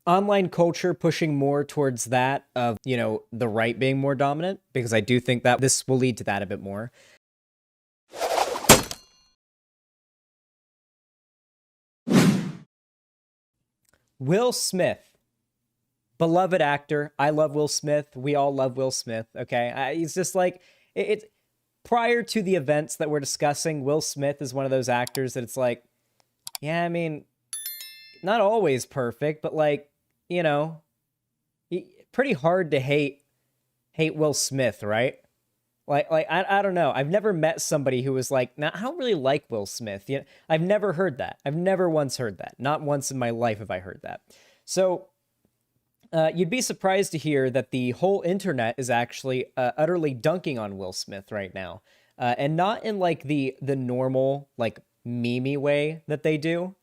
online culture pushing more towards that of, the right being more dominant, because I do think that this will lead to that a bit more. Will Smith, beloved actor. I love Will Smith. We all love Will Smith. Okay. He's just like, it's prior to the events that we're discussing, Will Smith is one of those actors that it's like, yeah, I mean, not always perfect, but like, pretty hard to hate Will Smith, right? Like I don't know. I've never met somebody who was like, nah, I don't really like Will Smith. I've never heard that. I've never once heard that. Not once in my life have I heard that. So you'd be surprised to hear that the whole internet is actually utterly dunking on Will Smith right now, and not in like the normal like meme way that they do.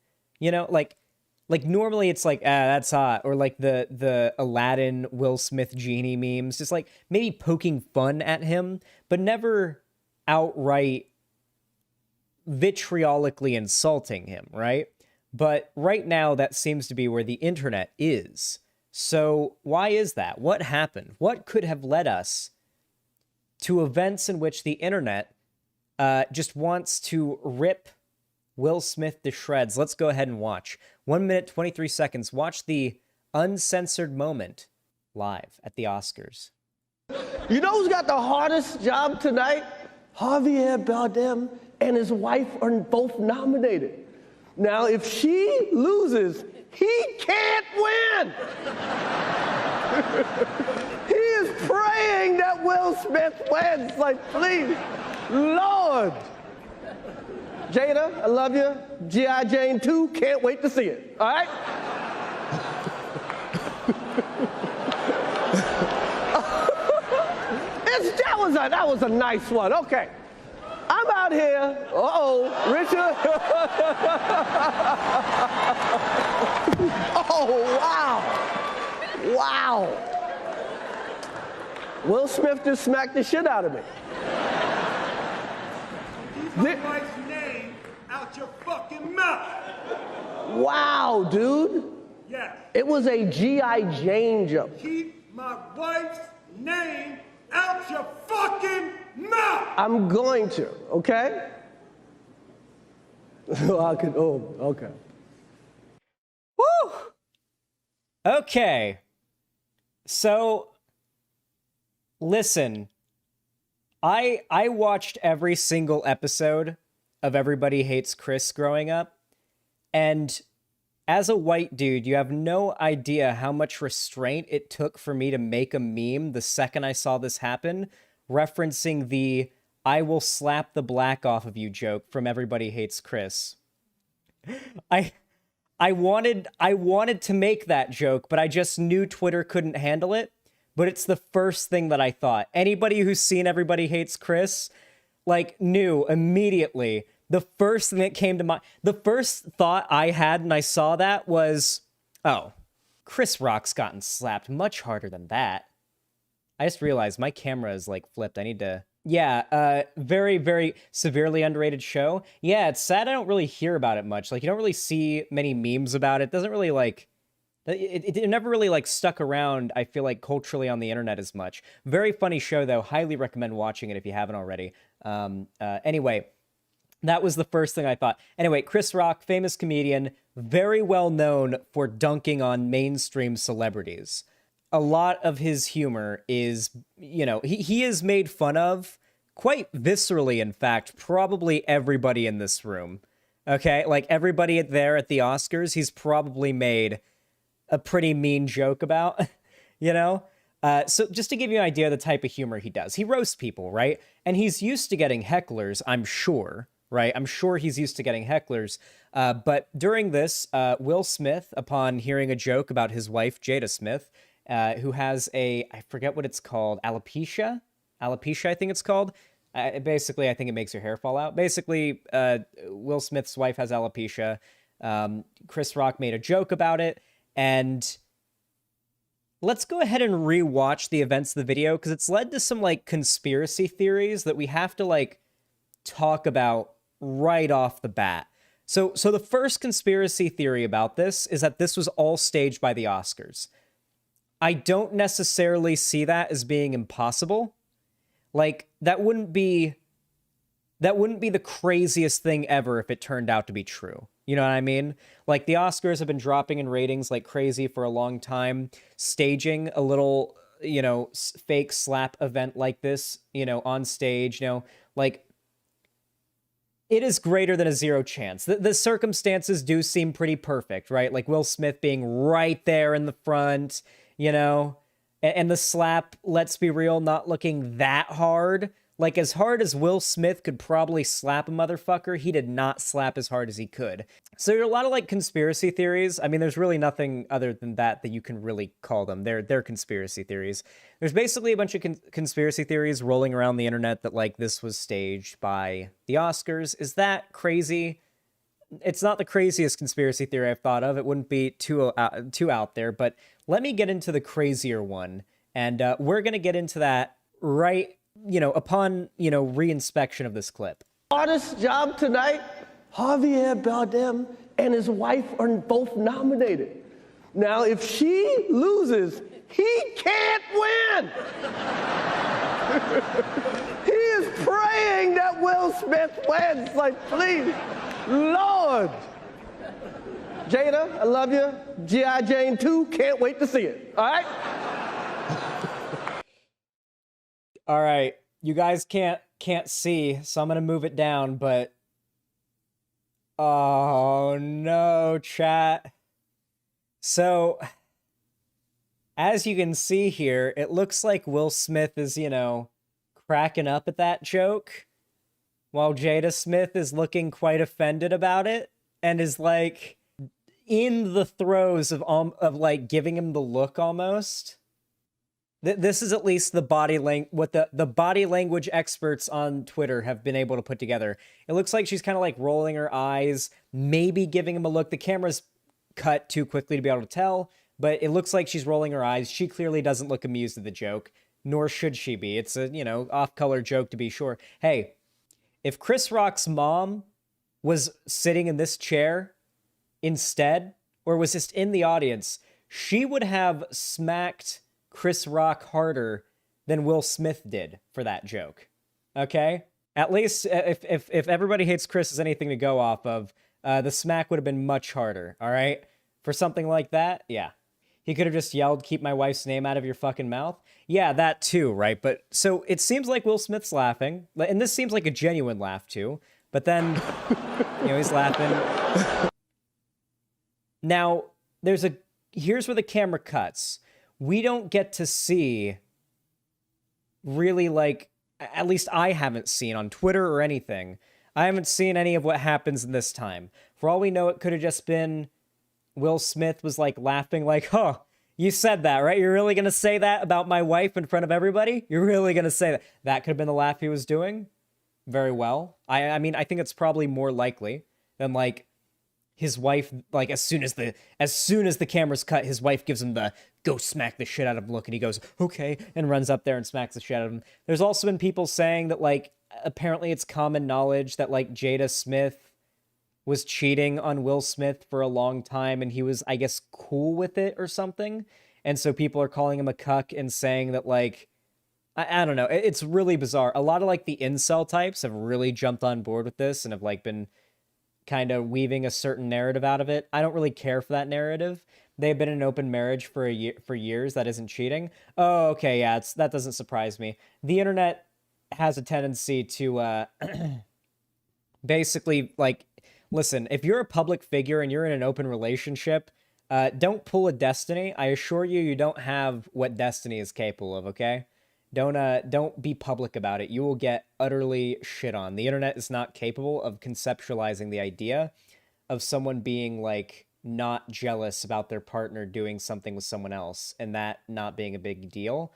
Like normally it's like, that's hot, or like the Aladdin Will Smith genie memes, just like maybe poking fun at him, but never outright vitriolically insulting him, right? But right now that seems to be where the internet is. So why is that? What happened? What could have led us to events in which the internet just wants to rip Will Smith to shreds? Let's go ahead and watch. 1 minute, 23 seconds. Watch the uncensored moment live at the Oscars. You know who's got the hardest job tonight? Javier Bardem and his wife are both nominated. Now, if she loses, he can't win. He is praying that Will Smith wins. Like, please, Lord. Jada, I love you. G.I. Jane 2, can't wait to see it. All right? That was a nice one. Okay. I'm out here. Richard. Oh, wow. Wow. Will Smith just smacked the shit out of me. Keep my wife's name out your fucking mouth. Wow, dude. Yes. It was a G.I. Jane joke. Keep my wife's name out your fucking mouth. I'm going to, okay? Okay. Woo! Okay. So, listen. I watched every single episode of Everybody Hates Chris growing up, and as a white dude, you have no idea how much restraint it took for me to make a meme the second I saw this happen, referencing the "I will slap the black off of you" joke from Everybody Hates Chris. I wanted to make that joke, but I just knew Twitter couldn't handle it. But it's the first thing that I thought. Anybody who's seen Everybody Hates Chris, like, knew immediately. The first thing that came to mind, the first thought I had when I saw that was, oh, Chris Rock's gotten slapped much harder than that. I just realized my camera is, like, flipped. I need to... Yeah, very, very severely underrated show. Yeah, it's sad I don't really hear about it much. Like, you don't really see many memes about it. It doesn't really, like... It never really, like, stuck around, I feel like, culturally on the internet as much. Very funny show, though. Highly recommend watching it if you haven't already. Anyway, that was the first thing I thought. Anyway, Chris Rock, famous comedian, very well known for dunking on mainstream celebrities. A lot of his humor is, he is made fun of quite viscerally, in fact, probably everybody in this room. Okay? Like, everybody there at the Oscars, he's probably made a pretty mean joke about, So just to give you an idea of the type of humor he does, he roasts people, right? And he's used to getting hecklers, I'm sure, right? I'm sure he's used to getting hecklers. But during this, Will Smith, upon hearing a joke about his wife, Jada Smith, who has I forget what it's called, alopecia? Alopecia, I think it's called. Basically, I think it makes your hair fall out. Basically, Will Smith's wife has alopecia. Chris Rock made a joke about it. And let's go ahead and rewatch the events of the video, because it's led to some, like, conspiracy theories that we have to, like, talk about right off the bat. So the first conspiracy theory about this is that this was all staged by the Oscars. I don't necessarily see that as being impossible. Like, that wouldn't be the craziest thing ever if it turned out to be true. You know what I mean? Like, the Oscars have been dropping in ratings like crazy for a long time. Staging a little, fake slap event like this, on stage, like, it is greater than a zero chance. The circumstances do seem pretty perfect, right? Like Will Smith being right there in the front, and the slap, let's be real, not looking that hard. Like, as hard as Will Smith could probably slap a motherfucker, he did not slap as hard as he could. So there are a lot of, like, conspiracy theories. I mean, there's really nothing other than that you can really call them. They're conspiracy theories. There's basically a bunch of conspiracy theories rolling around the internet that, like, this was staged by the Oscars. Is that crazy? It's not the craziest conspiracy theory I've thought of. It wouldn't be too out there, but let me get into the crazier one. And we're going to get into that right upon, reinspection of this clip. Hardest job tonight, Javier Bardem and his wife are both nominated. Now, if she loses, he can't win. He is praying that Will Smith wins. Like, please, Lord. Jada, I love you. G.I. Jane 2, can't wait to see it. All right? All right, you guys can't see, so I'm gonna move it down, but oh no, chat. So, as you can see here, it looks like Will Smith is, cracking up at that joke, while Jada Smith is looking quite offended about it, and is like in the throes of like giving him the look almost. This is at least the what the body language experts on Twitter have been able to put together. It looks like she's kind of like rolling her eyes, maybe giving him a look. The camera's cut too quickly to be able to tell, but it looks like she's rolling her eyes. She clearly doesn't look amused at the joke, nor should she be. It's a, off-color joke to be sure. Hey, if Chris Rock's mom was sitting in this chair instead, or was just in the audience, she would have smacked Chris Rock harder than Will Smith did for that joke. Okay? At least if Everybody Hates Chris is anything to go off of, the smack would have been much harder, all right? For something like that, yeah. He could have just yelled, "Keep my wife's name out of your fucking mouth." Yeah, that too, right? But so it seems like Will Smith's laughing, and this seems like a genuine laugh too, but then, he's laughing. Now, here's where the camera cuts. We don't get to see really, like, at least I haven't seen on Twitter or anything. I haven't seen any of what happens in this time. For all we know, it could have just been Will Smith was like laughing like, "Huh, you said that, right? You're really going to say that about my wife in front of everybody? You're really going to say that?" That could have been the laugh he was doing. Very well. I mean, I think it's probably more likely than like his wife, like as soon as the camera's cut, his wife gives him the "go smack the shit out of him" look, and he goes, "Okay," and runs up there and smacks the shit out of him. There's also been people saying that, like, apparently it's common knowledge that, like, Jada Smith was cheating on Will Smith for a long time, and he was, I guess, cool with it or something. And so people are calling him a cuck and saying that, like, I don't know. It's really bizarre. A lot of, like, the incel types have really jumped on board with this and have, like, been kind of weaving a certain narrative out of it. I don't really care for that narrative. They've been in an open marriage for years. That isn't cheating. Oh, okay, yeah, that doesn't surprise me. The internet has a tendency to basically, like, listen, if you're a public figure and you're in an open relationship, don't pull a Destiny. I assure you, you don't have what Destiny is capable of, okay? Don't be public about it. You will get utterly shit on. The internet is not capable of conceptualizing the idea of someone being, like, not jealous about their partner doing something with someone else and that not being a big deal.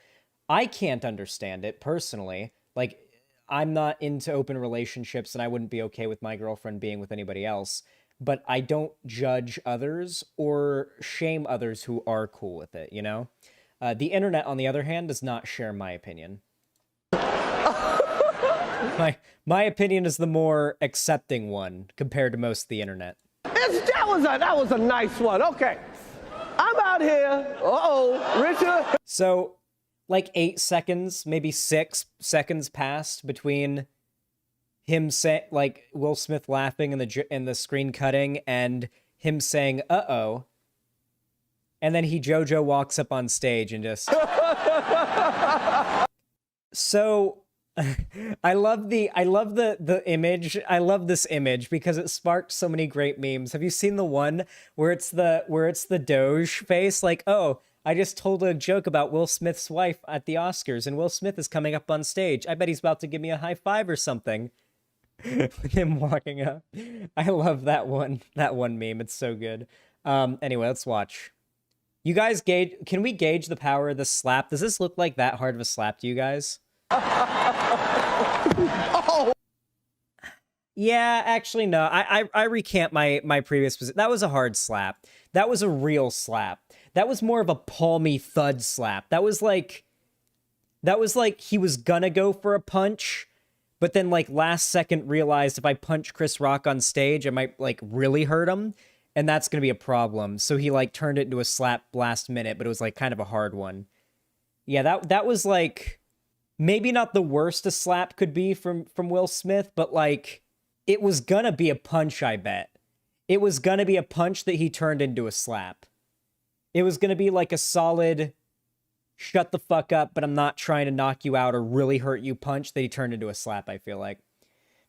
I can't understand it personally. Like, I'm not into open relationships and I wouldn't be okay with my girlfriend being with anybody else, but I don't judge others or shame others who are cool with it, The internet, on the other hand, does not share my opinion. My opinion is the more accepting one compared to most of the internet. That was a nice one. Okay. I'm out here. Uh-oh, Richard. So, like 8 seconds, maybe 6 seconds passed between him saying, like, Will Smith laughing and the screen cutting and him saying, uh-oh. And then JoJo walks up on stage and just... So... I love the image. I love this image because it sparked so many great memes. Have you seen the one where it's the Doge face? Like, oh, I just told a joke about Will Smith's wife at the Oscars, and Will Smith is coming up on stage. I bet he's about to give me a high five or something. With him walking up. I love that one meme. It's so good. Anyway, let's watch. You guys can we gauge the power of this slap? Does this look like that hard of a slap to you guys? Oh. Yeah, actually, no. I recant my previous position. That was a hard slap. That was a real slap. That was more of a palmy thud slap. That was like he was gonna go for a punch, but then like last second realized if I punch Chris Rock on stage, I might like really hurt him, and that's gonna be a problem. So he like turned it into a slap last minute, but it was like kind of a hard one. Yeah, that was like maybe not the worst a slap could be from Will Smith, but like it was gonna be a punch, I bet. It was gonna be a punch that he turned into a slap. It was gonna be like a solid shut the fuck up, but I'm not trying to knock you out or really hurt you punch that he turned into a slap, I feel like.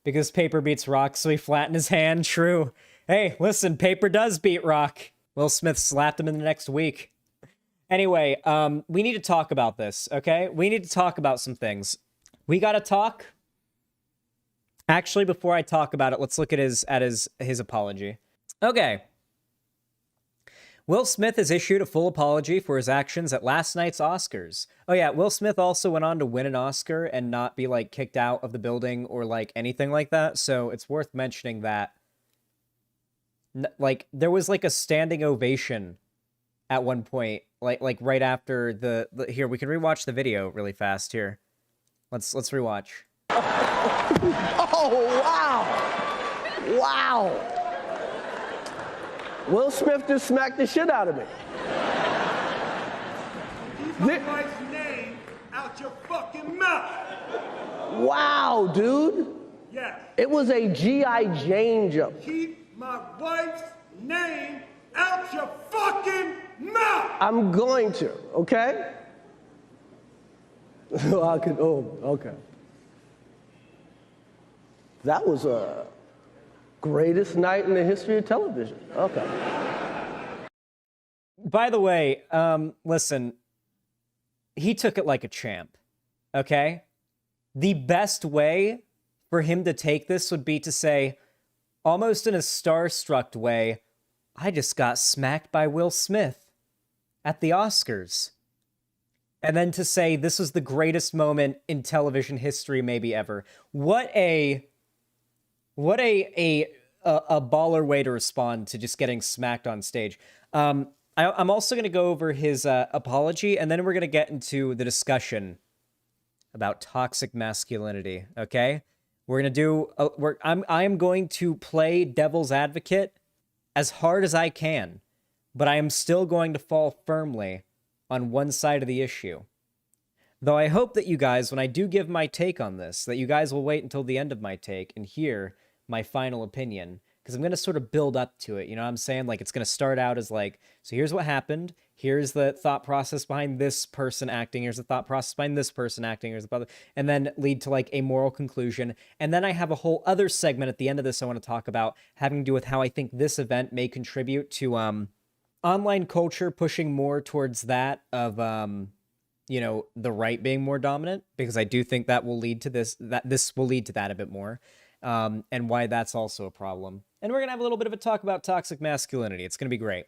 Because paper beats rock, so he flattened his hand. True. Hey, listen, paper does beat rock. Will Smith slapped him in the next week. Anyway, we need to talk about this, okay? We need to talk about some things. We gotta talk. Actually, before I talk about it, let's look at his apology. Okay. Will Smith has issued a full apology for his actions at last night's Oscars. Oh yeah, Will Smith also went on to win an Oscar and not be, like, kicked out of the building or, like, anything like that, so it's worth mentioning that. Like, there was, like, a standing ovation at one point, like right after the here, we can rewatch the video really fast here. Let's rewatch. Oh, wow. Wow. Will Smith just smacked the shit out of me. Keep my wife's name out your fucking mouth. Wow, dude. Yes. It was a G.I. Jane jump. Keep my wife's name out your fucking mouth. I'm going to, okay? Okay. That was a greatest night in the history of television. Okay. By the way, listen, he took it like a champ, okay? The best way for him to take this would be to say, almost in a starstruck way, I just got smacked by Will Smith at the Oscars. And then to say, this was the greatest moment in television history maybe ever. What a baller way to respond to just getting smacked on stage. I'm also going to go over his apology, and then we're going to get into the discussion about toxic masculinity, okay? We're going to do... I am going to play devil's advocate as hard as I can, but I am still going to fall firmly on one side of the issue. Though I hope that you guys, when I do give my take on this, that you guys will wait until the end of my take and hear my final opinion, because I'm going to sort of build up to it, you know what I'm saying? Like, it's going to start out as like, so here's what happened, here's the thought process behind this person acting, here's the thought process behind this person acting, and then lead to like a moral conclusion, and then I have a whole other segment at the end of this I want to talk about, having to do with how I think this event may contribute to online culture pushing more towards that of, you know, the right being more dominant, because I do think that will lead to this will lead to that a bit more. And why that's also a problem. And we're going to have a little bit of a talk about toxic masculinity. It's going to be great.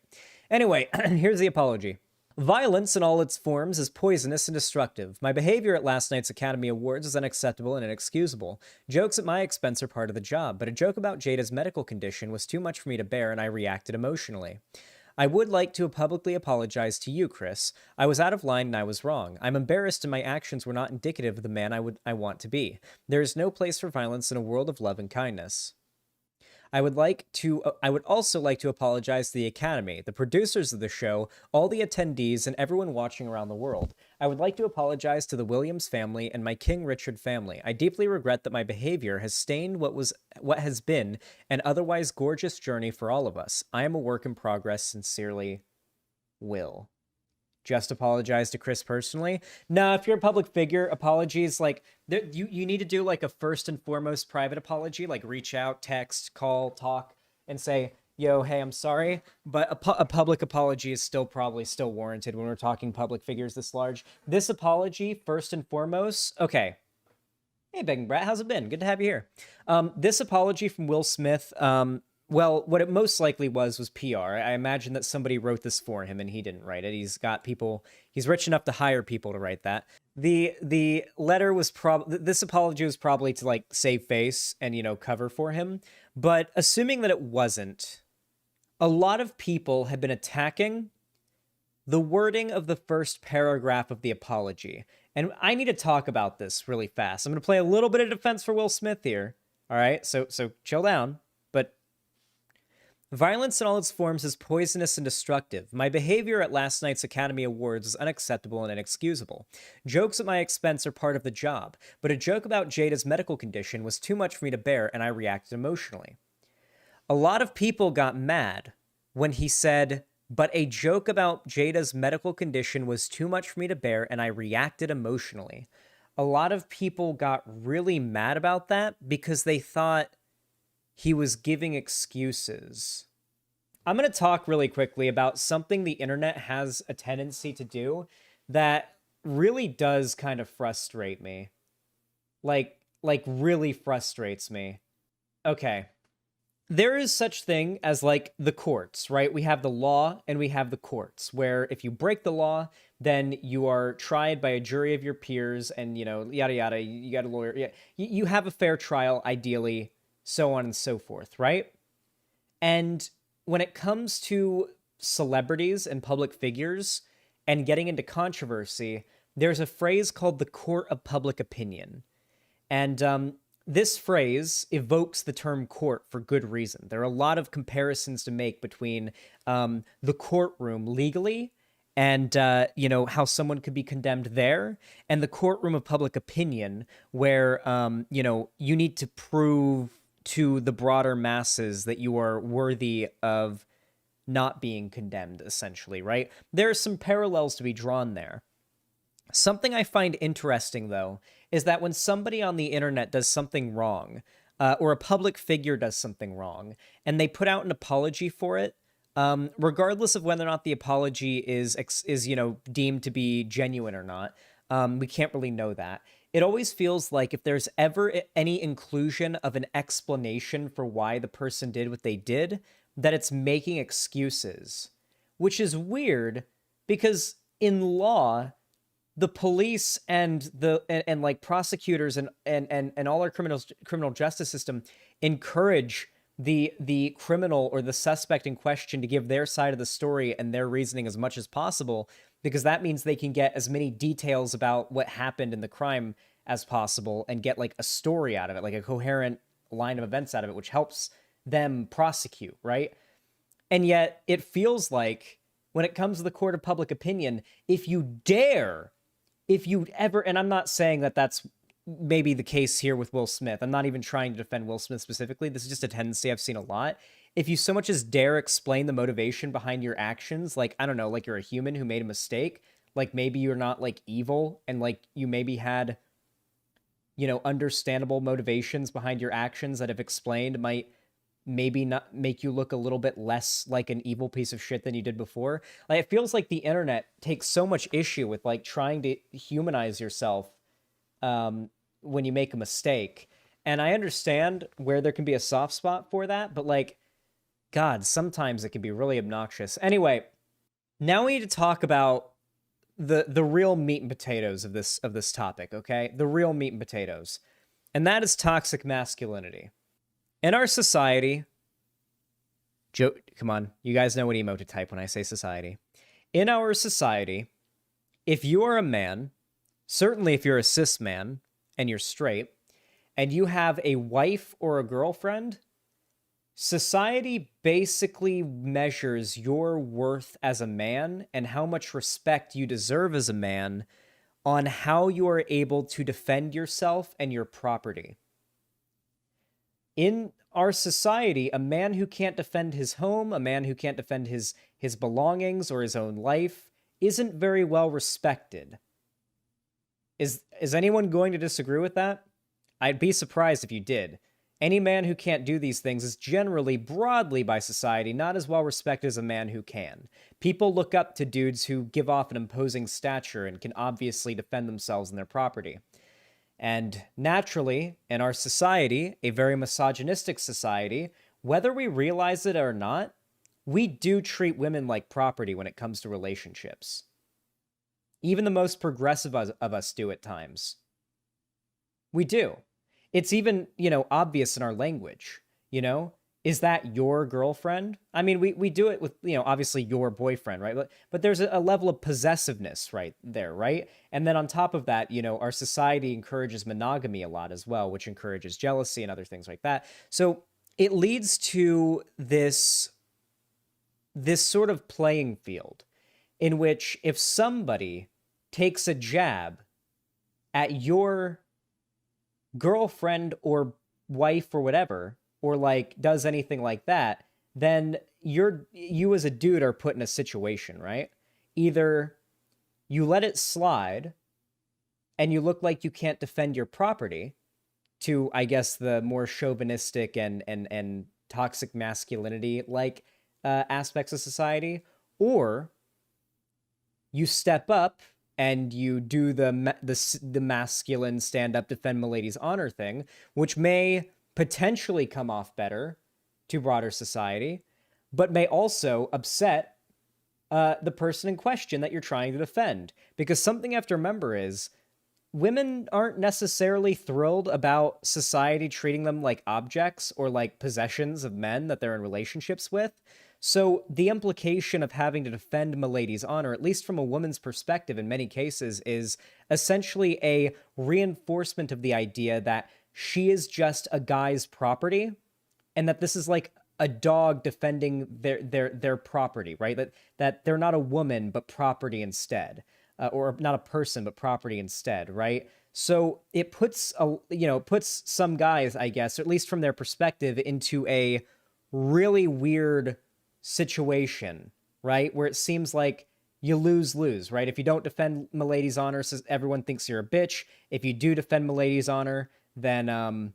Anyway, here's the apology. Violence in all its forms is poisonous and destructive. My behavior at last night's Academy Awards is unacceptable and inexcusable. Jokes at my expense are part of the job, but a joke about Jada's medical condition was too much for me to bear, and I reacted emotionally. I would like to publicly apologize to you, Chris. I was out of line and I was wrong. I'm embarrassed and my actions were not indicative of the man I want to be. There is no place for violence in a world of love and kindness. I would also like to apologize to the Academy, the producers of the show, all the attendees, and everyone watching around the world. I would like to apologize to the Williams family and my King Richard family. I deeply regret that my behavior has stained what has been an otherwise gorgeous journey for all of us. I am a work in progress. Sincerely, Will. Just apologize to Chris personally. No, if you're a public figure, apologies, like, you need to do like a first and foremost private apology, like reach out, text, call, talk, and say, yo, hey, I'm sorry. But a public apology is probably still warranted when we're talking public figures this large. This apology, first and foremost, okay. Hey, Begging Brat, how's it been? Good to have you here. This apology from Will Smith, well, what it most likely was PR. I imagine that somebody wrote this for him and he didn't write it. He's rich enough to hire people to write that. The letter was this apology was probably to like save face and, cover for him. But assuming that it wasn't, a lot of people have been attacking the wording of the first paragraph of the apology. And I need to talk about this really fast. I'm going to play a little bit of defense for Will Smith here. All right, so chill down. But violence in all its forms is poisonous and destructive. My behavior at last night's Academy Awards is unacceptable and inexcusable. Jokes at my expense are part of the job, but a joke about Jada's medical condition was too much for me to bear, and I reacted emotionally. A lot of people got mad when he said, but a joke about Jada's medical condition was too much for me to bear, and I reacted emotionally. A lot of people got really mad about that because they thought he was giving excuses. I'm going to talk really quickly about something the internet has a tendency to do that really does kind of frustrate me. Like really frustrates me. Okay. There is such thing as like the courts, right? We have the law and we have the courts, where if you break the law, then you are tried by a jury of your peers and, yada, yada, you got a lawyer. Yeah, you have a fair trial, ideally, so on and so forth, right? And when it comes to celebrities and public figures and getting into controversy, there's a phrase called the court of public opinion. And this phrase evokes the term court for good reason. There are a lot of comparisons to make between the courtroom legally and, how someone could be condemned there, and the courtroom of public opinion where, you need to prove to the broader masses that you are worthy of not being condemned, essentially, right? There are some parallels to be drawn there. Something I find interesting, though, is that when somebody on the internet does something wrong, or a public figure does something wrong, and they put out an apology for it, regardless of whether or not the apology is deemed to be genuine or not, we can't really know that. It always feels like if there's ever any inclusion of an explanation for why the person did what they did, that it's making excuses, which is weird because in law, the police and like prosecutors and all our criminal justice system encourage the criminal or the suspect in question to give their side of the story and their reasoning as much as possible, because that means they can get as many details about what happened in the crime as possible and get like a story out of it, like a coherent line of events out of it, which helps them prosecute, right? And yet it feels like when it comes to the court of public opinion, if you ever, and I'm not saying that that's maybe the case here with Will Smith. I'm not even trying to defend Will Smith specifically. This is just a tendency I've seen a lot. If you so much as dare explain the motivation behind your actions, like, I don't know, like you're a human who made a mistake, like maybe you're not like evil and like you maybe had, understandable motivations behind your actions that if explained might maybe not make you look a little bit less like an evil piece of shit than you did before. Like, it feels like the internet takes so much issue with like trying to humanize yourself when you make a mistake. And I understand where there can be a soft spot for that, but like, God, sometimes it can be really obnoxious. Anyway, now we need to talk about the real meat and potatoes of this topic, okay? The real meat and potatoes. And that is toxic masculinity. In our society, Come on, you guys know what emo to type when I say society. In our society, if you are a man, certainly if you're a cis man and you're straight, and you have a wife or a girlfriend, society basically measures your worth as a man and how much respect you deserve as a man on how you are able to defend yourself and your property. In our society, a man who can't defend his home, a man who can't defend his belongings or his own life, isn't very well respected. Is anyone going to disagree with that? I'd be surprised if you did. Any man who can't do these things is generally, broadly by society, not as well respected as a man who can. People look up to dudes who give off an imposing stature and can obviously defend themselves and their property. And naturally, in our society, a very misogynistic society, whether we realize it or not, we do treat women like property when it comes to relationships. Even the most progressive of us do at times. We do. It's even, obvious in our language, Is that your girlfriend? I mean, we do it with, obviously your boyfriend, right? But there's a level of possessiveness right there, right? And then on top of that, our society encourages monogamy a lot as well, which encourages jealousy and other things like that. So it leads to this sort of playing field in which if somebody takes a jab at your girlfriend or wife or whatever, or does anything like that, then you as a dude are put in a situation, right? Either you let it slide and you look like you can't defend your property to, I guess, the more chauvinistic and toxic masculinity aspects of society, or you step up and you do the masculine stand-up defend milady's honor thing, which may potentially come off better to broader society, but may also upset the person in question that you're trying to defend. Because something you have to remember is women aren't necessarily thrilled about society treating them like objects or like possessions of men that they're in relationships with. So the implication of having to defend milady's honor, at least from a woman's perspective in many cases, is essentially a reinforcement of the idea that she is just a guy's property and that this is like a dog defending their property, right? That they're not a woman, but property instead, or not a person, but property instead, right? So it puts puts some guys, I guess, or at least from their perspective, into a really weird situation, right? Where it seems like you lose, right? If you don't defend milady's honor, everyone thinks you're a bitch. If you do defend milady's honor, then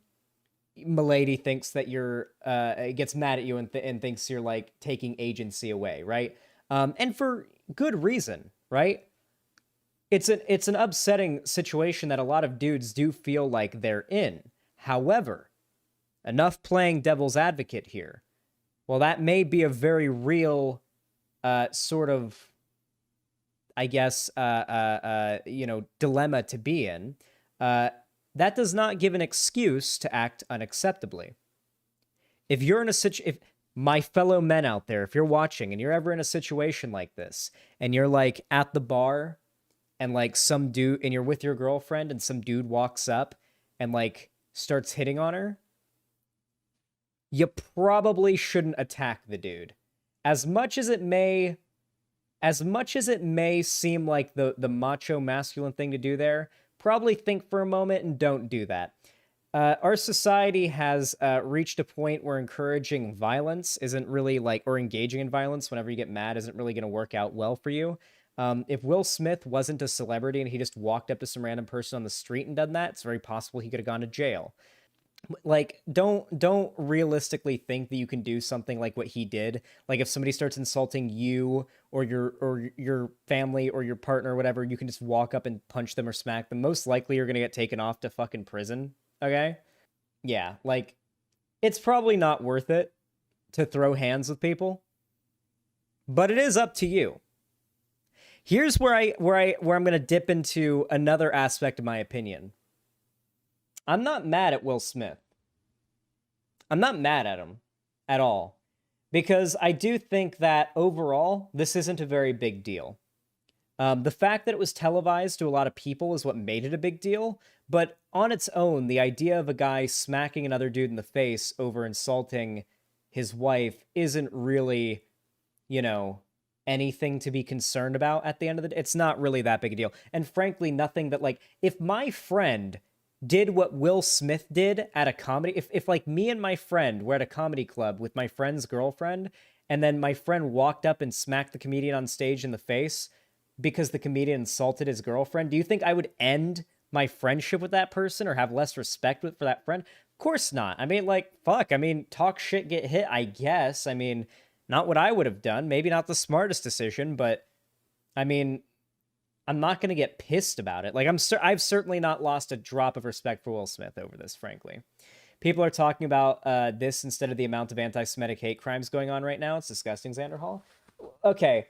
milady thinks that you're gets mad at you and thinks you're like taking agency away, right? And for good reason, right? It's an upsetting situation that a lot of dudes do feel like they're in. However, enough playing devil's advocate here. Well, that may be a very real sort of, I guess, dilemma to be in. That does not give an excuse to act unacceptably. If you're in if my fellow men out there, if you're watching and you're ever in a situation like this, and you're like at the bar, and like some dude, and you're with your girlfriend, and some dude walks up and like starts hitting on her, you probably shouldn't attack the dude. As much as it may seem like the macho masculine thing to do there, probably think for a moment and don't do that. Our society has reached a point where encouraging violence isn't really or engaging in violence whenever you get mad isn't really going to work out well for you. If Will Smith wasn't a celebrity and he just walked up to some random person on the street and done that, it's very possible he could have gone to jail. Don't realistically think that you can do something like what he did. Like if somebody starts insulting you or your family or your partner or whatever, you can just walk up and punch them or smack them. Most likely you're gonna get taken off to fucking prison. Okay? Yeah, it's probably not worth it to throw hands with people. But it is up to you. Here's where I'm gonna dip into another aspect of my opinion. I'm not mad at Will Smith. I'm not mad at him at all. because I do think that overall, this isn't a very big deal. The fact that it was televised to a lot of people is what made it a big deal, but on its own, the idea of a guy smacking another dude in the face over insulting his wife isn't really, you know, anything to be concerned about at the end of the day. It's not really that big a deal. And frankly, nothing that, like, if my friend did what Will Smith did at a comedy, if like me and my friend were at a comedy club with my friend's girlfriend, and then my friend walked up and smacked the comedian on stage in the face because the comedian insulted his girlfriend, do you think I would end my friendship with that person or have less respect for that friend? Of course not. I mean, like, fuck. I mean, talk shit, get hit, I guess. I mean, not what I would have done. Maybe not the smartest decision, but I mean, I'm not going to get pissed about it. Like, I've certainly not lost a drop of respect for Will Smith over this, frankly. People are talking about this instead of the amount of anti-Semitic hate crimes going on right now. It's disgusting, Xander Hall. Okay.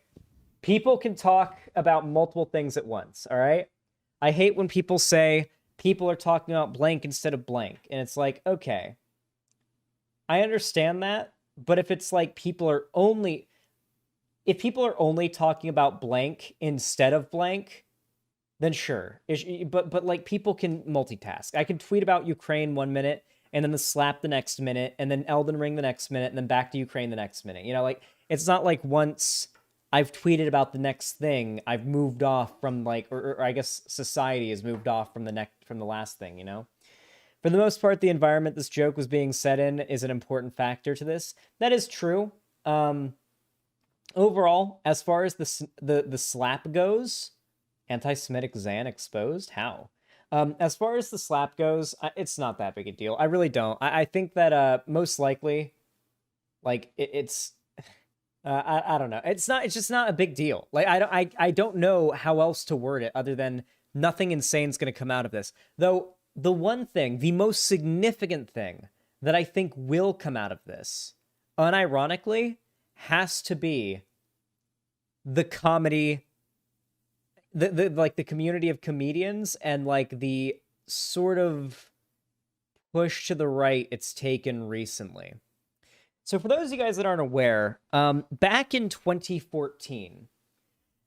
People can talk about multiple things at once, all right? I hate when people say people are talking about blank instead of blank. And it's like, okay, I understand that. But if it's like if people are only talking about blank instead of blank, then sure. But like, people can multitask. I can tweet about Ukraine 1 minute and then the slap the next minute and then Elden Ring the next minute and then back to Ukraine the next minute. You know, like, it's not like once I've tweeted about the next thing, I've moved off from, like, or I guess society has moved off from the last thing, you know? For the most part, the environment this joke was being set in is an important factor to this. That is true. Overall, as far as the slap goes, anti-Semitic Xan exposed? How? As far as the slap goes, it's not that big a deal. I really don't. I think that most likely, like, it's... I don't know. It's just not a big deal. Like, I don't know how else to word it other than nothing insane is going to come out of this. Though the one thing, the most significant thing that I think will come out of this, unironically, has to be the comedy, the community of comedians and like the sort of push to the right it's taken recently. So for those of you guys that aren't aware, back in 2014,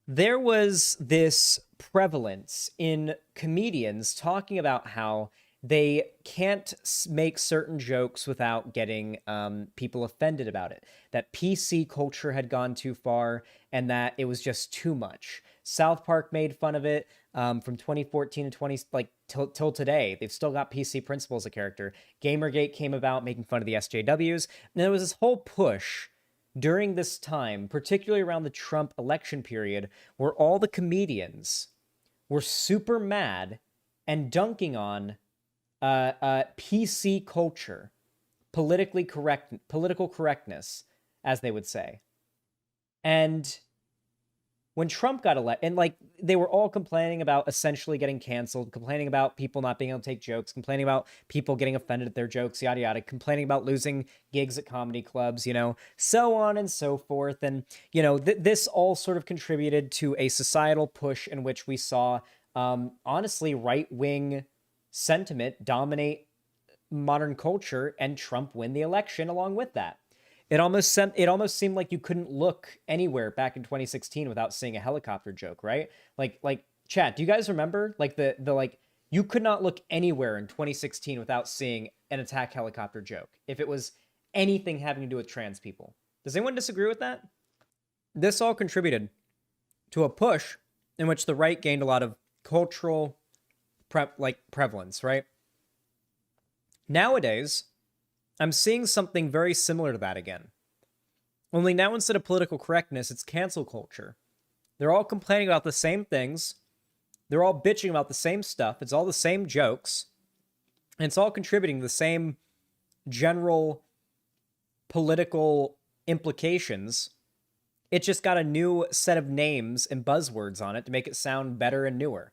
there was this prevalence in comedians talking about how they can't make certain jokes without getting people offended about it. That PC culture had gone too far and that it was just too much. South Park made fun of it from 2014 to till today. They've still got PC Principal as a character. Gamergate came about making fun of the SJWs. And there was this whole push during this time, particularly around the Trump election period, where all the comedians were super mad and dunking on PC culture, political correctness, as they would say. And when Trump got elected, and like, they were all complaining about essentially getting canceled, complaining about people not being able to take jokes, complaining about people getting offended at their jokes, yada yada, complaining about losing gigs at comedy clubs, you know, so on and so forth. And, you know, this all sort of contributed to a societal push in which we saw, honestly, right-wing sentiment dominate modern culture and Trump win the election along with that. It almost seemed like you couldn't look anywhere back in 2016 without seeing a helicopter joke, right? Like chat, do you guys remember like the like, you could not look anywhere in 2016 without seeing an attack helicopter joke if it was anything having to do with trans people. Does anyone disagree with that? This all contributed to a push in which the right gained a lot of cultural prevalence, right? Nowadays, I'm seeing something very similar to that again. Only now, instead of political correctness, it's cancel culture. They're all complaining about the same things. They're all bitching about the same stuff. It's all the same jokes. And it's all contributing to the same general political implications. It just got a new set of names and buzzwords on it to make it sound better and newer.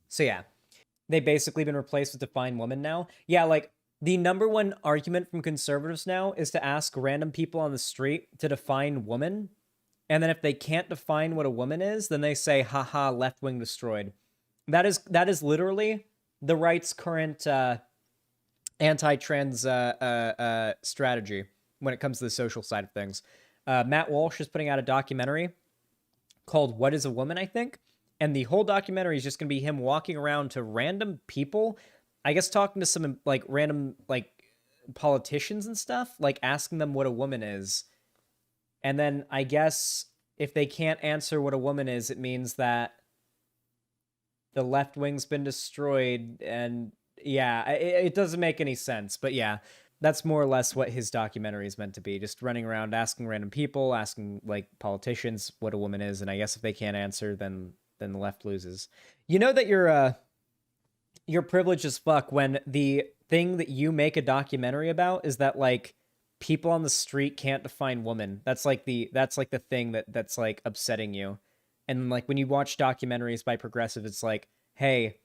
So yeah, they've basically been replaced with Define Woman now. Yeah, like, the number one argument from conservatives now is to ask random people on the street to define woman. And then if they can't define what a woman is, then they say, haha, left wing destroyed. That is literally the right's current anti-trans strategy, when it comes to the social side of things. Matt Walsh is putting out a documentary called What is a Woman, I think. And the whole documentary is just going to be him walking around to random people, I guess talking to some like random like politicians and stuff, like asking them what a woman is. And then I guess if they can't answer what a woman is, it means that the left wing's been destroyed. And yeah, it doesn't make any sense. But yeah, that's more or less what his documentary is meant to be. Just running around asking random people, asking like politicians what a woman is. And I guess if they can't answer, then the left loses. You know that you're privileged as fuck when the thing that you make a documentary about is that like people on the street can't define woman. That's like the thing that's like upsetting you. And like when you watch documentaries by progressive, it's like, hey,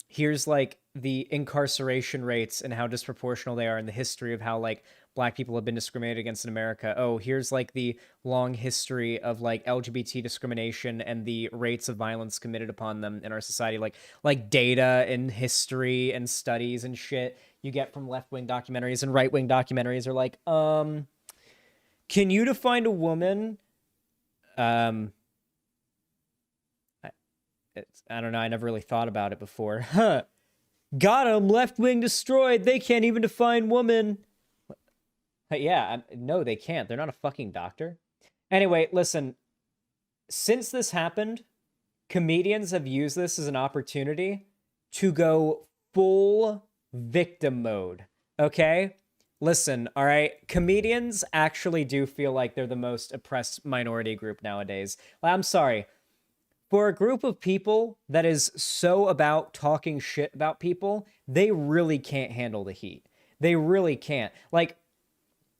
here's like the incarceration rates and how disproportional they are in the history of how like black people have been discriminated against in America. Oh, here's like the long history of like LGBT discrimination and the rates of violence committed upon them in our society. Like data and history and studies and shit you get from left-wing documentaries, and right-wing documentaries are like, can you define a woman? I don't know. I never really thought about it before. Huh. Got 'em. Left wing destroyed. They can't even define woman. Yeah, no, they can't. They're not a fucking doctor. Anyway, listen. Since this happened, comedians have used this as an opportunity to go full victim mode. Okay? Listen, all right? Comedians actually do feel like they're the most oppressed minority group nowadays. I'm sorry. For a group of people that is so about talking shit about people, they really can't handle the heat. They really can't. Like,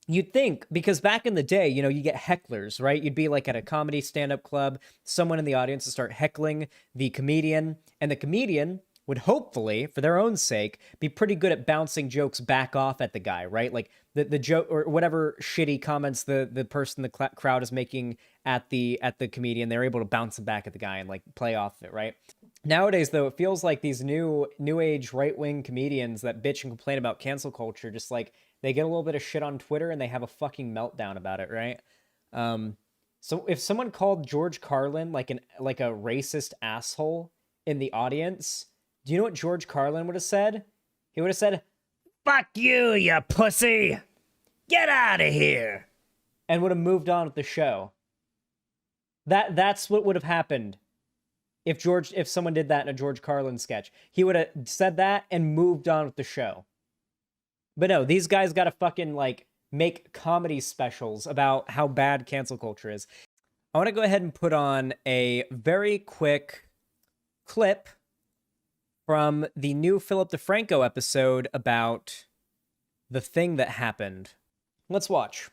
you'd think, because back in the day, you know, you get hecklers, right? You'd be like at a comedy stand-up club, someone in the audience would start heckling the comedian, and the comedian would hopefully, for their own sake, be pretty good at bouncing jokes back off at the guy, right? Like the joke or whatever shitty comments the person in the crowd is making at the comedian, they're able to bounce it back at the guy and like play off of it, right? Nowadays, though, it feels like these new age right-wing comedians that bitch and complain about cancel culture, just like they get a little bit of shit on Twitter and they have a fucking meltdown about it, right? So if someone called George Carlin like a racist asshole in the audience, do you know what George Carlin would have said? He would have said, "Fuck you, you pussy! Get out of here!" And would have moved on with the show. That's what would have happened if someone did that in a George Carlin sketch. He would have said that and moved on with the show. But no, these guys gotta fucking like make comedy specials about how bad cancel culture is. I want to go ahead and put on a very quick clip from the new Philip DeFranco episode about the thing that happened. Let's watch.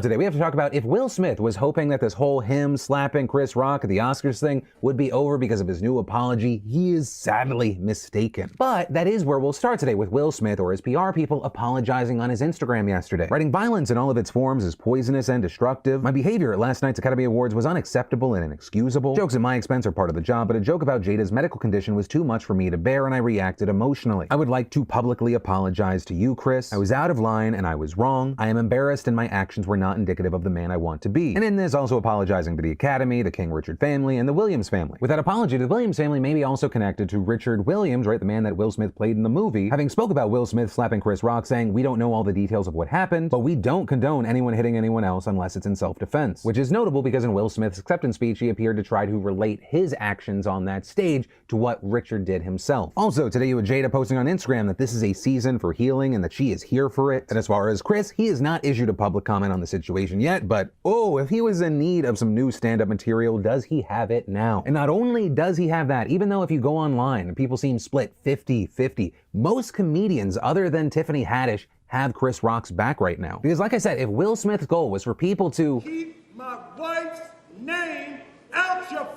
Today we have to talk about if Will Smith was hoping that this whole him slapping Chris Rock at the Oscars thing would be over because of his new apology. He is sadly mistaken. But that is where we'll start today, with Will Smith or his PR people apologizing on his Instagram yesterday, writing violence in all of its forms is poisonous and destructive. My behavior at last night's Academy Awards was unacceptable and inexcusable. Jokes at my expense are part of the job, but a joke about Jada's medical condition was too much for me to bear and I reacted emotionally. I would like to publicly apologize to you, Chris. I was out of line and I was wrong. I am embarrassed and my actions were not indicative of the man I want to be. And in this, also apologizing to the Academy, the King Richard family, and the Williams family. With that apology, the Williams family may be also connected to Richard Williams, right, the man that Will Smith played in the movie, having spoke about Will Smith slapping Chris Rock, saying, "We don't know all the details of what happened, but we don't condone anyone hitting anyone else unless it's in self-defense." Which is notable because in Will Smith's acceptance speech, he appeared to try to relate his actions on that stage to what Richard did himself. Also, today you had Jada posting on Instagram that this is a season for healing and that she is here for it. And as far as Chris, he has not issued a public comment on the situation yet, but oh, if he was in need of some new stand-up material, does he have it now? And not only does he have that, even though if you go online and people seem split 50-50, most comedians other than Tiffany Haddish have Chris Rock's back right now. Because like I said, if Will Smith's goal was for people to keep my wife's name out your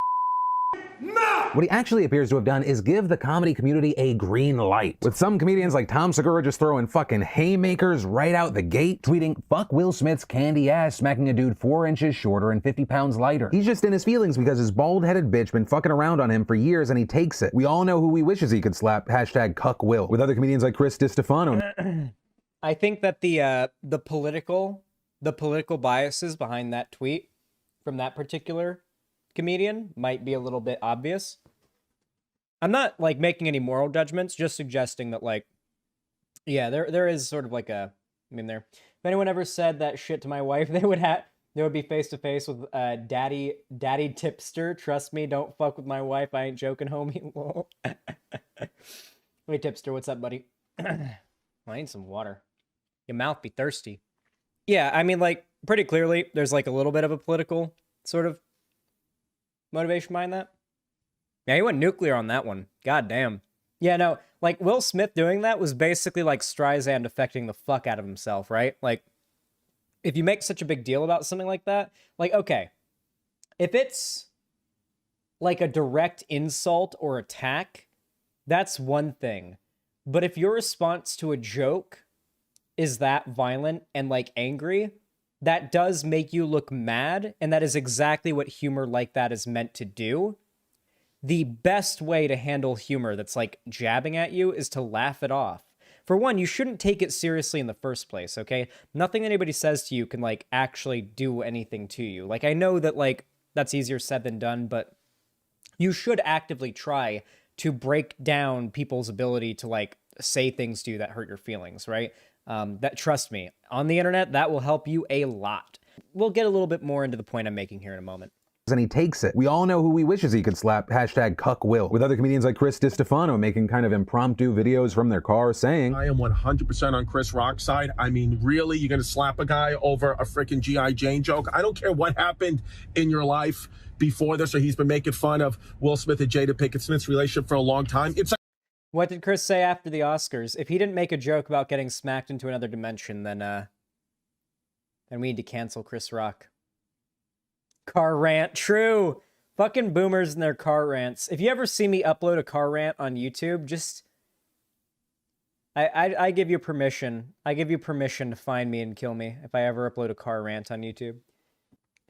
mouth, what he actually appears to have done is give the comedy community a green light. With some comedians like Tom Segura just throwing fucking haymakers right out the gate, tweeting, "Fuck Will Smith's candy ass smacking a dude 4 inches shorter and 50 pounds lighter." He's just in his feelings because his bald-headed bitch been fucking around on him for years and he takes it. We all know who he wishes he could slap, hashtag cuck Will. With other comedians like Chris DiStefano. I think that the political the political biases behind that tweet from that particular comedian might be a little bit obvious. I'm not like making any moral judgments, just suggesting that like, yeah, there is sort of like a, I mean, there, if anyone ever said that shit to my wife, they would be face to face with daddy tipster. Trust me, don't fuck with my wife. I ain't joking, homie. Lol. Hey tipster, what's up, buddy? I need some water. Your mouth be thirsty. Yeah, I mean, like, pretty clearly, there's like a little bit of a political sort of motivation behind that. Yeah, he went nuclear on that one. God damn. Yeah, no, like, Will Smith doing that was basically like Streisand affecting the fuck out of himself, right? Like, if you make such a big deal about something like that, like, okay, if it's like a direct insult or attack, that's one thing. But if your response to a joke is that violent and like angry, that does make you look mad, and that is exactly what humor like that is meant to do. The best way to handle humor that's like jabbing at you is to laugh it off. For one, you shouldn't take it seriously in the first place, okay? Nothing anybody says to you can like actually do anything to you. Like, I know that like that's easier said than done, but you should actively try to break down people's ability to like say things to you that hurt your feelings, right? That, trust me, on the internet, that will help you a lot. We'll get a little bit more into the point I'm making here in a moment. And he takes it. We all know who he wishes he could slap, hashtag cuck Will, with other comedians like Chris DiStefano making kind of impromptu videos from their car saying, I am 100% on Chris Rock's side. I mean, really, you're gonna slap a guy over a freaking G.I. Jane joke? I don't care what happened in your life before this, or he's been making fun of Will Smith and Jada Pinkett Smith's relationship for a long time. What did Chris say after the Oscars? If he didn't make a joke about getting smacked into another dimension, then we need to cancel Chris Rock. Car rant, true. Fucking boomers and their car rants. If you ever see me upload a car rant on YouTube, just I give you permission. I give you permission to find me and kill me if I ever upload a car rant on YouTube.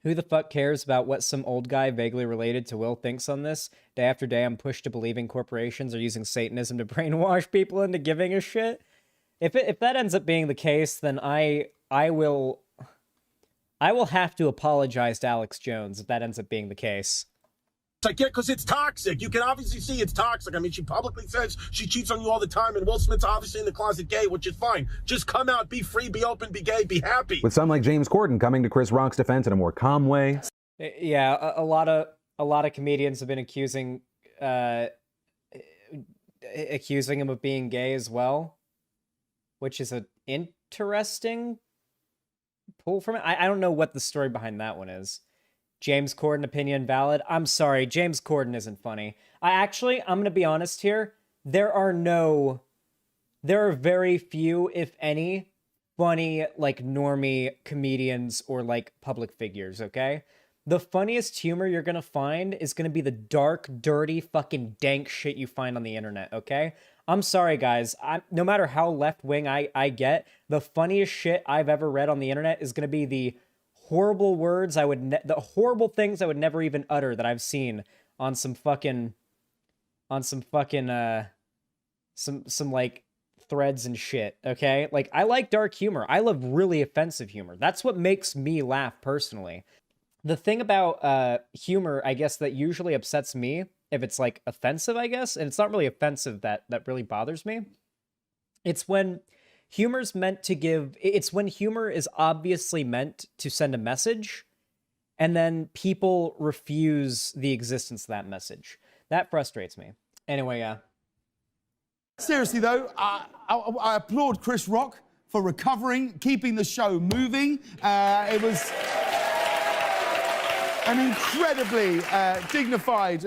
Who the fuck cares about what some old guy vaguely related to Will thinks on this? Day after day, I'm pushed to believing corporations are using Satanism to brainwash people into giving a shit. If that ends up being the case, then I will have to apologize to Alex Jones if that ends up being the case. It's like, yeah, because it's toxic. You can obviously see it's toxic. I mean, she publicly says she cheats on you all the time, and Will Smith's obviously in the closet gay, which is fine. Just come out, be free, be open, be gay, be happy. With some like James Corden coming to Chris Rock's defense in a more calm way. Yeah, a lot of comedians have been accusing him of being gay as well, which is an interesting pull from it. I don't know what the story behind that one is. James Corden opinion valid? I'm sorry, James Corden isn't funny. I'm gonna be honest here. There are very few, if any, funny, like, normie comedians or, like, public figures, okay? The funniest humor you're gonna find is gonna be the dark, dirty, fucking dank shit you find on the internet, okay? I'm sorry, guys. No matter how left-wing I get, the funniest shit I've ever read on the internet is gonna be the horrible words the horrible things I would never even utter that I've seen on some like threads and shit, okay? Like, I like dark humor. I love really offensive humor. That's what makes me laugh personally. The thing about humor, I guess, that usually upsets me, if it's like offensive, I guess, and it's not really offensive that really bothers me, it's when it's when humor is obviously meant to send a message, and then people refuse the existence of that message. That frustrates me. Anyway, yeah. Seriously though, I applaud Chris Rock for recovering, keeping the show moving. It was an incredibly dignified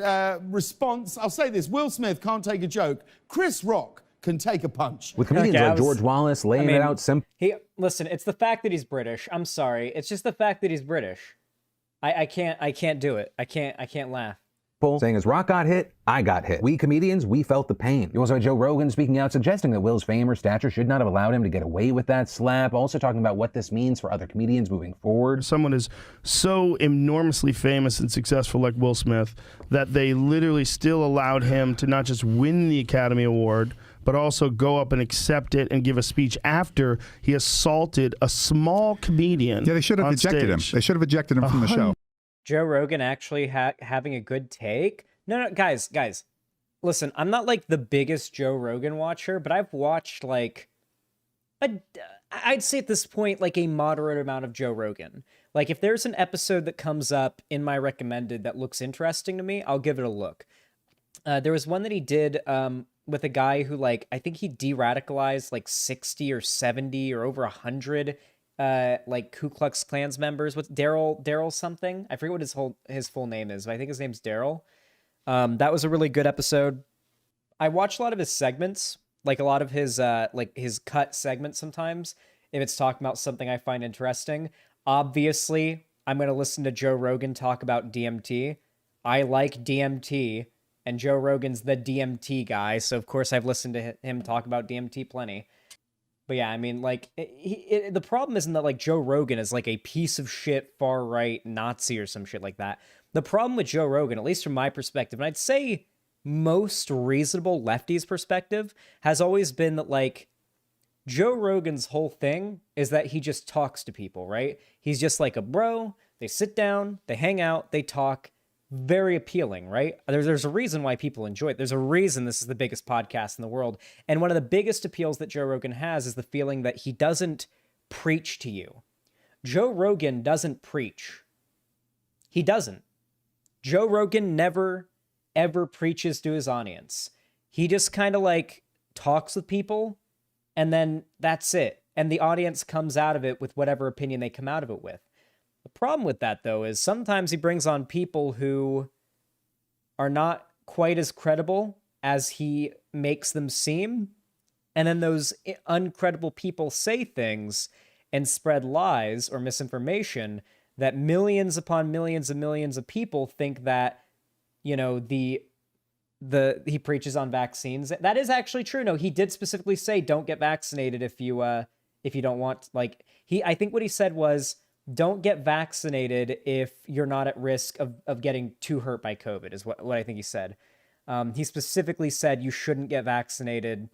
response. I'll say this, Will Smith can't take a joke. Chris Rock can take a punch. With comedians like George Wallace laying it out simple. Listen, it's the fact that he's British. I'm sorry. It's just the fact that he's British. I can't do it. I can't laugh. Saying as Rock got hit, I got hit. We comedians, we felt the pain. You also had Joe Rogan speaking out, suggesting that Will's fame or stature should not have allowed him to get away with that slap. Also talking about what this means for other comedians moving forward. Someone is so enormously famous and successful like Will Smith that they literally still allowed him to not just win the Academy Award, but also go up and accept it and give a speech after he assaulted a small comedian. Yeah, they should have ejected him. They should have ejected him from the show. Joe Rogan actually having a good take? No, guys. Listen, I'm not like the biggest Joe Rogan watcher, but I've watched like I'd say at this point like a moderate amount of Joe Rogan. Like if there's an episode that comes up in my recommended that looks interesting to me, I'll give it a look. There was one that he did with a guy who like I think he de-radicalized like 60 or 70 or over 100 like Ku Klux Klans members. What's Daryl something? I forget what his full name is, but I think his name's Daryl. That was a really good episode. I watched a lot of his segments, like a lot of his cut segments sometimes, if it's talking about something I find interesting. Obviously, I'm going to listen to Joe Rogan talk about DMT. I like DMT, and Joe Rogan's the DMT guy, so of course I've listened to him talk about DMT plenty. But yeah, I mean, like, the problem isn't that, like, Joe Rogan is, like, a piece of shit far-right Nazi or some shit like that. The problem with Joe Rogan, at least from my perspective, and I'd say most reasonable lefties' perspective, has always been that, like, Joe Rogan's whole thing is that he just talks to people, right? He's just like a bro. They sit down, they hang out, they talk. Very appealing, right? There's a reason why people enjoy it. There's a reason this is the biggest podcast in the world. And one of the biggest appeals that Joe Rogan has is the feeling that he doesn't preach to you. Joe Rogan doesn't preach. He doesn't. Joe Rogan never, ever preaches to his audience. He just kind of like talks with people, and then that's it. And the audience comes out of it with whatever opinion they come out of it with. The problem with that, though, is sometimes he brings on people who are not quite as credible as he makes them seem. And then those uncredible people say things and spread lies or misinformation that millions upon millions and millions of people think that, you know, he preaches on vaccines. That is actually true. No, he did specifically say, don't get vaccinated if you don't want, like, I think what he said was, don't get vaccinated if you're not at risk of getting too hurt by COVID, is what I think he said. He specifically said you shouldn't get vaccinated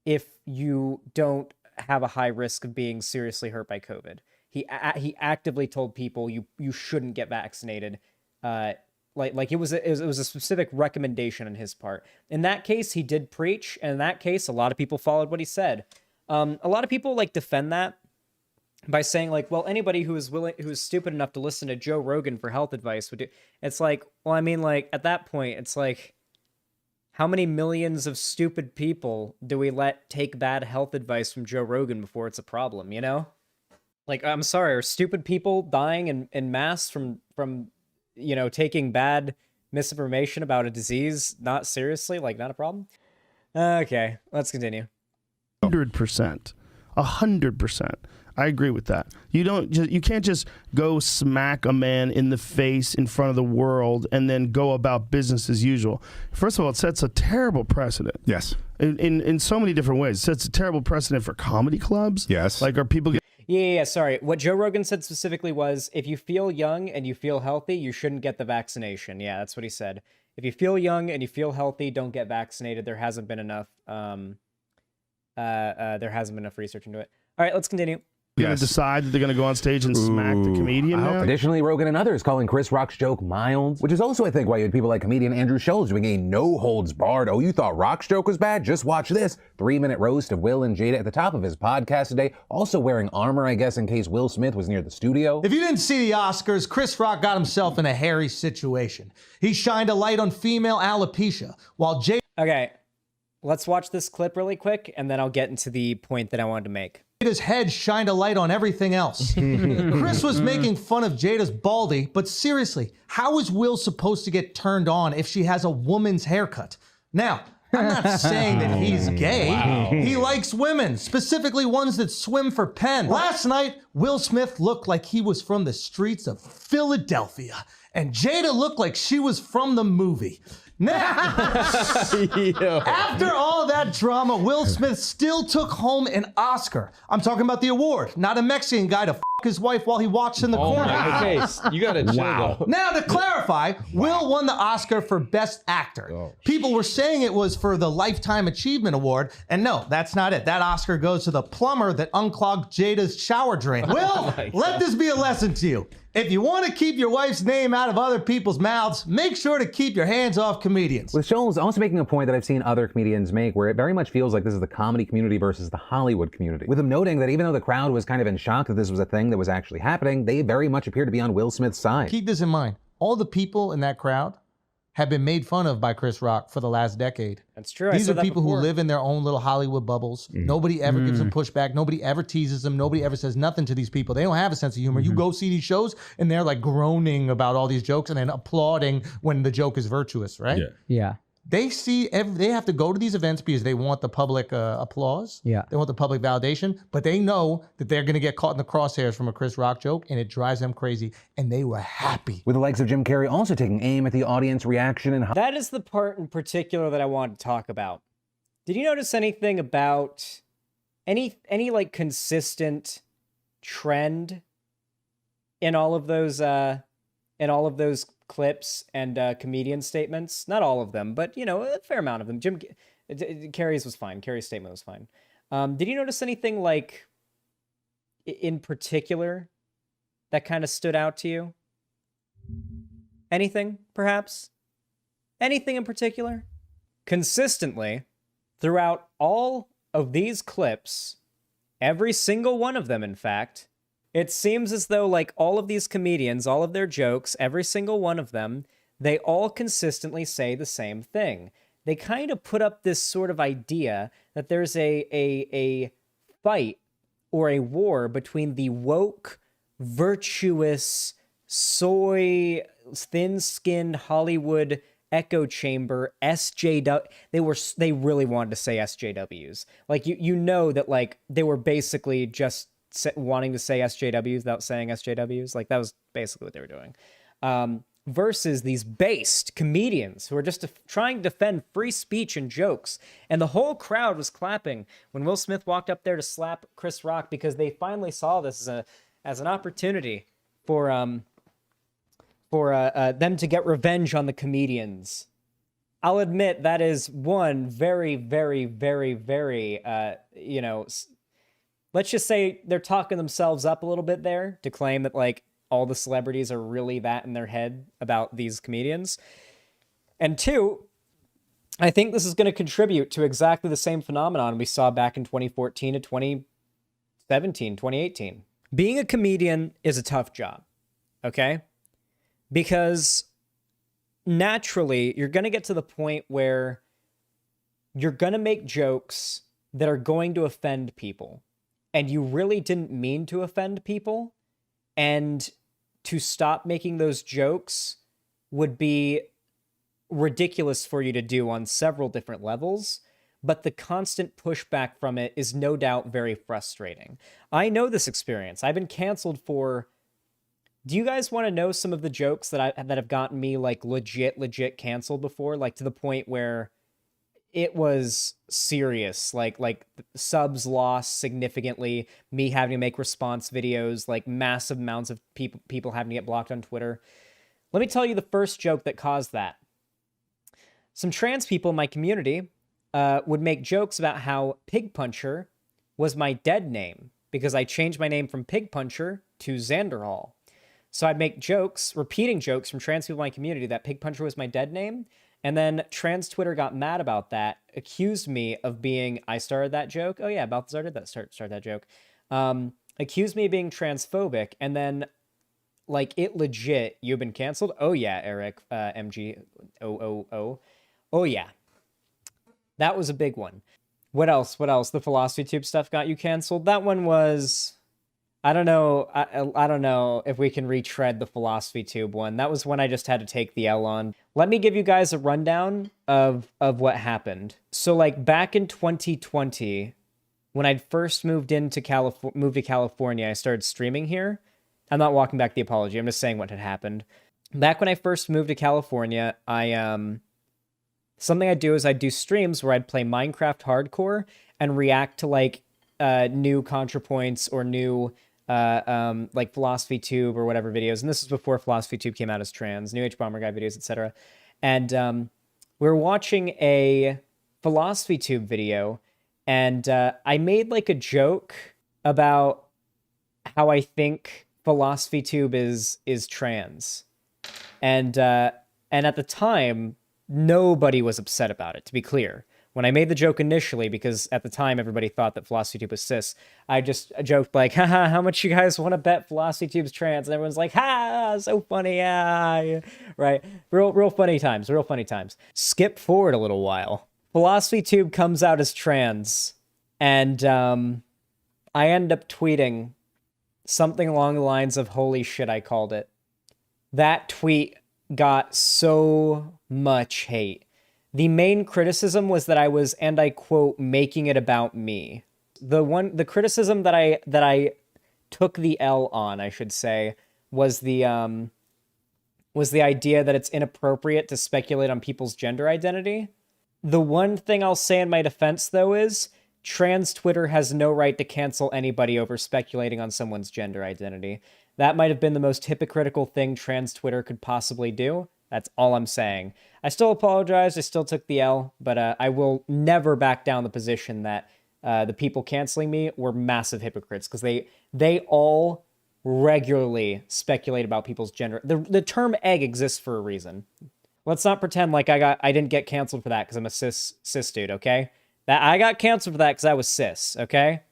if you don't have a high risk of being seriously hurt by COVID. He actively told people you shouldn't get vaccinated. Like it was a specific recommendation on his part. In that case, he did preach, and in that case, a lot of people followed what he said. A lot of people like defend that by saying like, well, anybody who is stupid enough to listen to Joe Rogan for health advice would do. It's like, well, I mean, like at that point, it's like, how many millions of stupid people do we let take bad health advice from Joe Rogan before it's a problem, you know? Like, I'm sorry, are stupid people dying in mass from, you know, taking bad misinformation about a disease not seriously, like not a problem? Okay, let's continue. 100%. 100%. I agree with that. You can't just go smack a man in the face in front of the world and then go about business as usual. First of all, it sets a terrible precedent. Yes. In so many different ways. It sets a terrible precedent for comedy clubs. Yes. Like, are people Yeah, sorry. What Joe Rogan said specifically was, if you feel young and you feel healthy, you shouldn't get the vaccination. Yeah, that's what he said. If you feel young and you feel healthy, don't get vaccinated. There hasn't been enough research into it. All right, let's continue. going to decide that they're going to go on stage and smack the comedian now? Additionally, Rogan and others calling Chris Rock's joke mild, which is also, I think, why you had people like comedian Andrew Schultz doing a no-holds-barred, oh, you thought Rock's joke was bad? Just watch this 3-minute roast of Will and Jada at the top of his podcast today, also wearing armor, I guess, in case Will Smith was near the studio. If you didn't see the Oscars, Chris Rock got himself in a hairy situation. He shined a light on female alopecia, while Jada... Okay, let's watch this clip really quick, and then I'll get into the point that I wanted to make. Jada's head shined a light on everything else. Chris was making fun of Jada's baldy, but seriously, how is Will supposed to get turned on if she has a woman's haircut? Now, I'm not saying that he's gay. Wow. He likes women, specifically ones that swim for Penn. Last night, Will Smith looked like he was from the streets of Philadelphia, and Jada looked like she was from the movie. Now, after all that drama, Will Smith still took home an Oscar. I'm talking about the award, not a Mexican guy to his wife while he watched in the corner. Okay, you gotta chill though. Now, to clarify, Will won the Oscar for Best Actor. People were saying it was for the Lifetime Achievement Award, and no, that's not it. That Oscar goes to the plumber that unclogged Jada's shower drain. Will, let this be a lesson to you. If you want to keep your wife's name out of other people's mouths, make sure to keep your hands off comedians. With Scholes also making a point that I've seen other comedians make, where it very much feels like this is the comedy community versus the Hollywood community. With him noting that even though the crowd was kind of in shock that this was a thing that was actually happening, they very much appear to be on Will Smith's side. Keep this in mind. All the people in that crowd have been made fun of by Chris Rock for the last decade. That's true. These are people who live in their own little Hollywood bubbles. Nobody ever gives them pushback. Nobody ever teases them. Nobody ever says nothing to these people. They don't have a sense of humor. You go see these shows and they're like groaning about all these jokes and then applauding when the joke is virtuous, right? Yeah. They have to go to these events because they want the public applause. Yeah. They want the public validation, but they know that they're going to get caught in the crosshairs from a Chris Rock joke, and it drives them crazy. And they were happy. With the likes of Jim Carrey also taking aim at the audience reaction and That is the part in particular that I wanted to talk about. Did you notice anything about any like consistent trend in all of those clips and comedian statements? Not all of them, but a fair amount of them. Carrey's was fine. Carrey's statement was fine. Did you notice anything like in particular that kind of stood out to you? Anything, perhaps? Anything in particular? Consistently, throughout all of these clips, every single one of them, in fact, it seems as though, like, all of these comedians, all of their jokes, every single one of them, they all consistently say the same thing. They kind of put up this sort of idea that there's a fight or a war between the woke, virtuous, soy, thin-skinned Hollywood echo chamber SJW. They really wanted to say SJWs. Like, you know that, like, they were basically just wanting to say SJWs without saying SJWs. Like, that was basically what they were doing. Versus these based comedians who are just trying to defend free speech and jokes. And the whole crowd was clapping when Will Smith walked up there to slap Chris Rock because they finally saw this as an opportunity for them to get revenge on the comedians. I'll admit that is one very, very, very, very, let's just say they're talking themselves up a little bit there to claim that, like, all the celebrities are really that in their head about these comedians. And two, I think this is going to contribute to exactly the same phenomenon we saw back in 2014 to 2017, 2018. Being a comedian is a tough job, okay? Because naturally, you're going to get to the point where you're going to make jokes that are going to offend people. And you really didn't mean to offend people. And to stop making those jokes would be ridiculous for you to do on several different levels. But the constant pushback from it is no doubt very frustrating. I know this experience. I've been canceled for... Do you guys want to know some of the jokes that have gotten me, like, legit canceled before? Like, to the point where it was serious, like subs lost significantly, me having to make response videos, like massive amounts of people having to get blocked on Twitter. Let me tell you the first joke that caused that. Some trans people in my community would make jokes about how Pig Puncher was my dead name because I changed my name from Pig Puncher to Xanderhall. So I'd make jokes, repeating jokes from trans people in my community that Pig Puncher was my dead name. And then trans Twitter got mad about that, accused me of being, I started that joke. Oh yeah, Balthazar did that, start that joke. Accused me of being transphobic. And then, like, it legit, you've been canceled? Oh yeah, Eric, MG000. Oh yeah. That was a big one. What else? The Philosophy Tube stuff got you canceled? That one was... I don't know. I don't know if we can retread the Philosophy Tube one. That was when I just had to take the L on. Let me give you guys a rundown of what happened. So, like, back in 2020, when I'd first moved to California, I started streaming here. I'm not walking back the apology. I'm just saying what had happened. Back when I first moved to California, something I'd do is I'd do streams where I'd play Minecraft Hardcore and react to, like, new ContraPoints or new like Philosophy Tube or whatever videos. And this was before Philosophy Tube came out as trans, New Age Bomber Guy videos, etc. And we were watching a Philosophy Tube video, and I made like a joke about how I think Philosophy Tube is trans. And at the time, nobody was upset about it, to be clear. When I made the joke initially, because at the time everybody thought that Philosophy Tube was cis, I just joked like, haha, how much you guys want to bet Philosophy Tube's trans? And everyone's like, ha, so funny, yeah. Right? Real funny times, real funny times. Skip forward a little while. Philosophy Tube comes out as trans, and I end up tweeting something along the lines of, holy shit, I called it. That tweet got so much hate. The main criticism was that I was, and I quote, making it about me. The criticism that I took the L on, I should say, was the idea that it's inappropriate to speculate on people's gender identity. The one thing I'll say in my defense, though, is trans Twitter has no right to cancel anybody over speculating on someone's gender identity. That might have been the most hypocritical thing trans Twitter could possibly do. That's all I'm saying. I still apologize. I still took the L, but I will never back down the position that the people canceling me were massive hypocrites, because they all regularly speculate about people's gender. The term egg exists for a reason. Let's not pretend like I didn't get canceled for that because I'm a cis dude, okay? That I got canceled for that because I was cis, okay?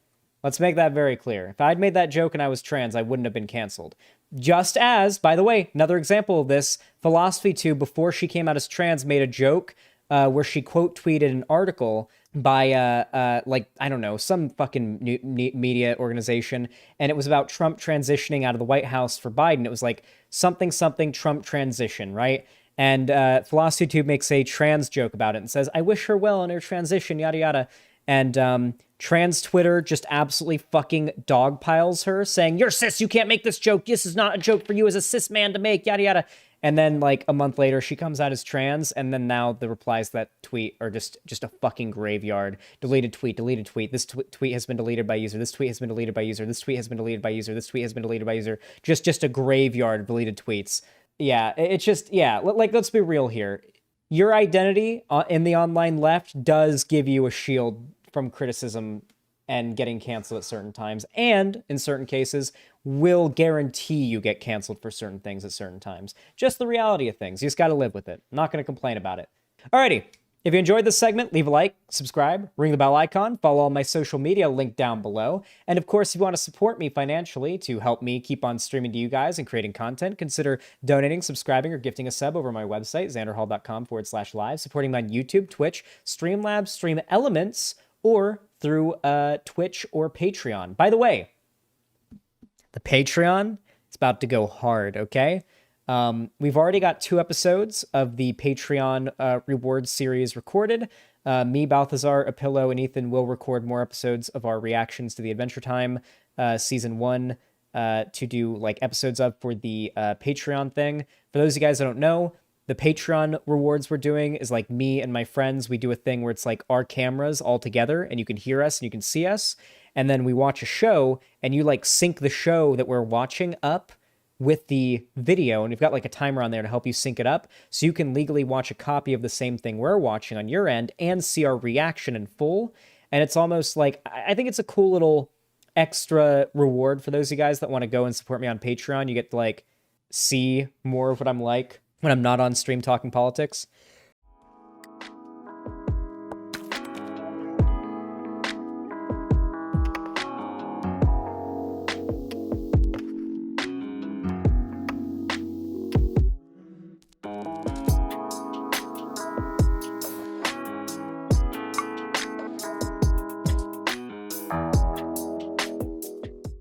Let's make that very clear. If I'd made that joke and I was trans, I wouldn't have been canceled. Just as, by the way, another example of this, Philosophy Tube, before she came out as trans, made a joke where she quote tweeted an article by like, I don't know, some fucking media organization, and it was about Trump transitioning out of the White House for Biden. It was like something Trump transition, right? And Philosophy Tube makes a trans joke about it and says, I wish her well in her transition, yada yada. And trans Twitter just absolutely fucking dogpiles her, saying, you're cis, you can't make this joke, this is not a joke for you as a cis man to make, yada yada. And then like a month later, she comes out as trans, and then now the replies to that tweet are just a fucking graveyard. Deleted tweet, this tweet has been deleted by user, this tweet has been deleted by user, this tweet has been deleted by user, this tweet has been deleted by user. Just a graveyard of deleted tweets. Yeah, it's just, yeah, like, let's be real here. Your identity in the online left does give you a shield from criticism and getting canceled at certain times, and in certain cases will guarantee you get canceled for certain things at certain times. Just the reality of things. You just got to live with it. I'm not going to complain about it. Alrighty. If you enjoyed this segment, leave a like, subscribe, ring the bell icon, follow all my social media linked down below. And of course, if you want to support me financially to help me keep on streaming to you guys and creating content, consider donating, subscribing, or gifting a sub over my website, xanderhall.com/live, supporting me on YouTube, Twitch, Streamlabs, Stream Elements, or through Twitch or Patreon. By the way, the Patreon is about to go hard, okay? We've already got 2 episodes of the Patreon reward series recorded. Me, Balthazar, Apillo, and Ethan will record more episodes of our reactions to the Adventure Time Season 1 to do like episodes of for the Patreon thing. For those of you guys that don't know, the Patreon rewards we're doing is like me and my friends. We do a thing where it's like our cameras all together and you can hear us and you can see us. And then we watch a show and you like sync the show that we're watching up with the video, and we've got like a timer on there to help you sync it up, so you can legally watch a copy of the same thing we're watching on your end and see our reaction in full. And it's almost like, I think it's a cool little extra reward for those of you guys that want to go and support me on Patreon. You get to like see more of what I'm like when I'm not on stream talking politics.